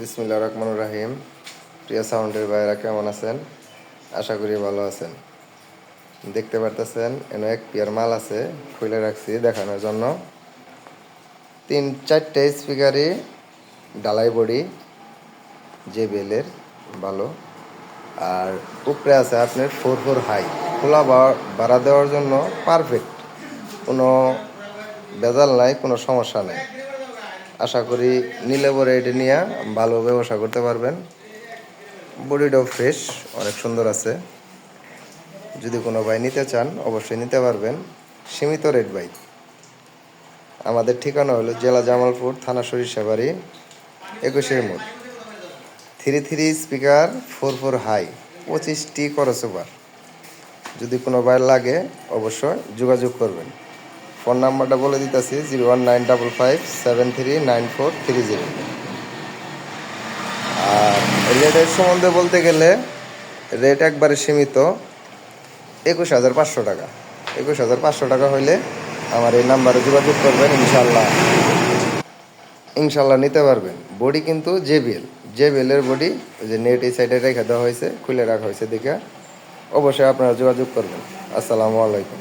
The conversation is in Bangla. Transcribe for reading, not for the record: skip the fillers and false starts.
বিসমিল্লাহির রহমানির রহিম। প্রিয় সাউন্ডের ভাইয়েরা কেমন আছেন? আশা করি ভালো আছেন। দেখতে পারতেছেন এনে এক পেয়ার মাল আছে, খুলে রাখছি দেখানোর জন্য। 3-4টে স্পিকারই ডালাই বডি JBL-এর ভালো। আর উপরে আছে আপনার 4 হাই, খোলা বাড়া দেওয়ার জন্য পারফেক্ট, কোনো ভেজাল নাই, কোনো সমস্যা নেই। আশা করি নিলে পরে এটা নিয়ে ভালো ব্যবসা করতে পারবেন। বডিটাও ফ্রেশ, অনেক সুন্দর আছে। যদি কোনো ভাই নিতে চান অবশ্যই নিতে পারবেন, সীমিত রেট ভাই। আমাদের ঠিকানা হলো জেলা জামালপুর, থানা সরিষাবাড়ি, 21 মোড়। 3 স্পিকার 4 হাই, 25টি ক্রসওভার। যদি কোনো ভাই লাগে অবশ্যই যোগাযোগ করবেন। ফোন নাম্বারটা বলে দিতেছি 01955739430। আর রেটের সম্বন্ধে বলতে গেলে রেট একবারে সীমিত, 21,500 টাকা। 21,500 টাকা হইলে আমার এই নাম্বারে যোগাযোগ করবেন, ইনশাল্লাহ নিতে পারবেন। বডি কিন্তু JBL-এর বডি, ওই যে নেট এই সাইডে রেখে দেওয়া হয়েছে, খুলে রাখা হয়েছে দেখে অবশ্যই আপনারা যোগাযোগ করবেন। আসসালামু আলাইকুম।